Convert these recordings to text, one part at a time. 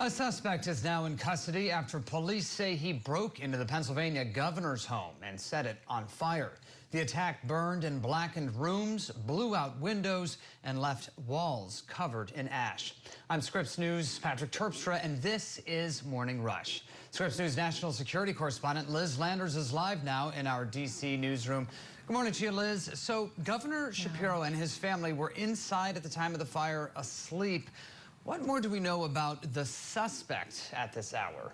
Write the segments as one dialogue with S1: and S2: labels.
S1: A suspect is now in custody after police say he broke into the Pennsylvania governor's home and set it on fire. The attack burned and blackened rooms, blew out windows, and left walls covered in ash. I'm Scripps News' Patrick Terpstra, and this is Morning Rush. Scripps News national security correspondent Liz Landers is live now in our D.C. newsroom. Good morning to you, Liz. So Governor Shapiro and his family were inside at the time of the fire, asleep. What more do we know about the suspect at this hour?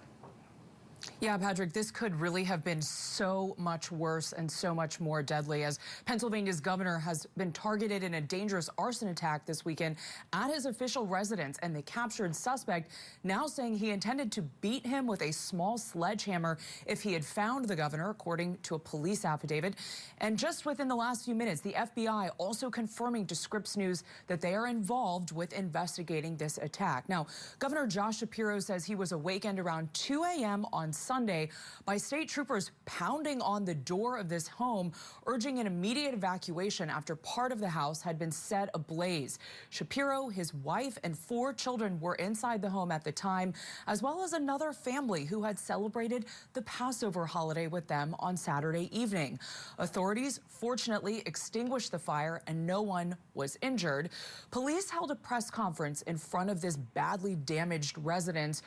S2: Yeah, Patrick, this could really have been so much worse and so much more deadly, as Pennsylvania's governor has been targeted in a dangerous arson attack this weekend at his official residence, and the captured suspect now saying he intended to beat him with a small sledgehammer if he had found the governor, according to a police affidavit. And just within the last few minutes, the FBI also confirming to Scripps News that they are involved with investigating this attack. Now, Governor Josh Shapiro says he was awakened around 2 a.m. on Sunday by state troopers pounding on the door of this home, urging an immediate evacuation after part of the house had been set ablaze. Shapiro, his wife, and 4 children were inside the home at the time, as well as another family who had celebrated the Passover holiday with them on Saturday evening. Authorities fortunately extinguished the fire and no one was injured. Police held a press conference in front of this badly damaged residence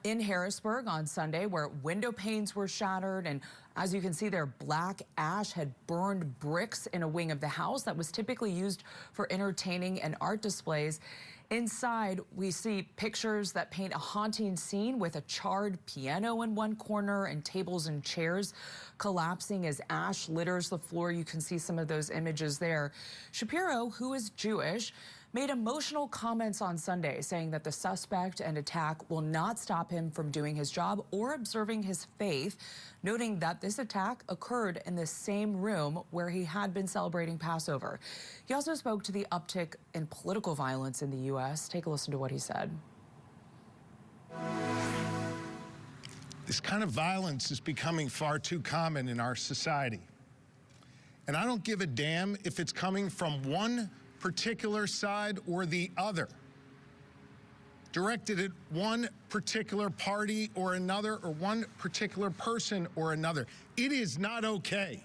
S2: in Harrisburg on Sunday, where window panes were shattered, and as you can see there, black ash had burned bricks in a wing of the house that was typically used for entertaining and art displays. Inside, we see pictures that paint a haunting scene with a charred piano in one corner and tables and chairs collapsing as ash litters the floor. You can see some of those images there. Shapiro, who is Jewish, made emotional comments on Sunday, saying that the suspect and attack will not stop him from doing his job or observing his faith, noting that this attack occurred in the same room where he had been celebrating Passover. He also spoke to the uptick in political violence in the U.S. Take a listen to what he said.
S3: This kind of violence is becoming far too common in our society. And I don't give a damn if it's coming from one particular side or the other, directed at one particular party or another, or one particular person or another. It is not okay.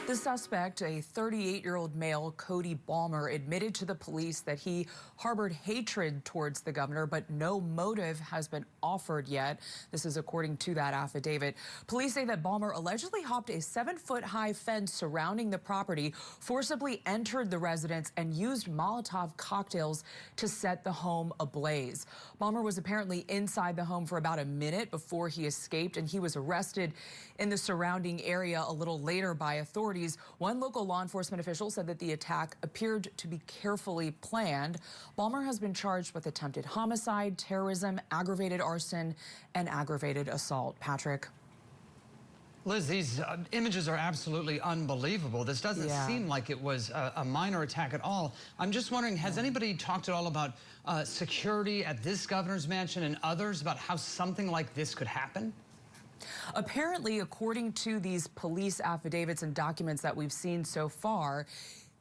S2: The suspect, a 38-year-old male, Cody Balmer, admitted to the police that he harbored hatred towards the governor, but no motive has been offered yet. This is according to that affidavit. Police say that Balmer allegedly hopped a 7-foot-high fence surrounding the property, forcibly entered the residence, and used Molotov cocktails to set the home ablaze. Balmer was apparently inside the home for about a minute before he escaped, and he was arrested in the surrounding area a little later by authorities. One local law enforcement official said that the attack appeared to be carefully planned. Balmer has been charged with attempted homicide, terrorism, aggravated arson, and aggravated assault. Patrick.
S1: Liz, these images are absolutely unbelievable. This doesn't seem like it was a minor attack at all. I'm just wondering, has anybody talked at all about security at this governor's mansion and others, about how something like this could happen?
S2: Apparently, according to these police affidavits and documents that we've seen so far,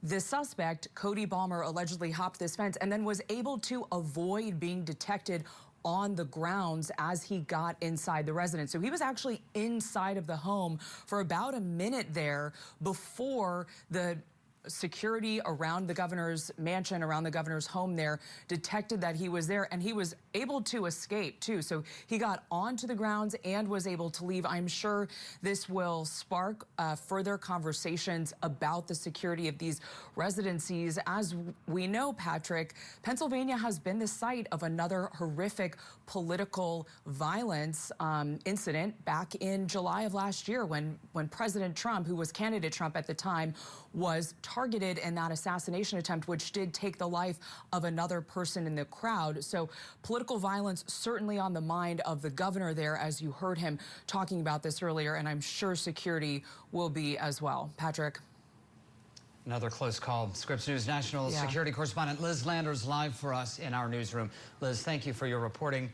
S2: the suspect, Cody Balmer, allegedly hopped this fence and then was able to avoid being detected on the grounds as he got inside the residence. So he was actually inside of the home for about a minute there before the security around the governor's mansion, around the governor's home there, detected that he was there, and he was able to escape too. So he got onto the grounds and was able to leave. I'm sure this will spark further conversations about the security of these residencies. As we know, Patrick, Pennsylvania has been the site of another horrific political violence incident back in July of last year when President Trump, who was candidate Trump at the time, was targeted in that assassination attempt, which did take the life of another person in the crowd. So political violence certainly on the mind of the governor there, as you heard him talking about this earlier, and I'm sure security will be as well. Patrick.
S1: Another close call. Scripps News national security correspondent Liz Landers live for us in our newsroom. Liz, thank you for your reporting.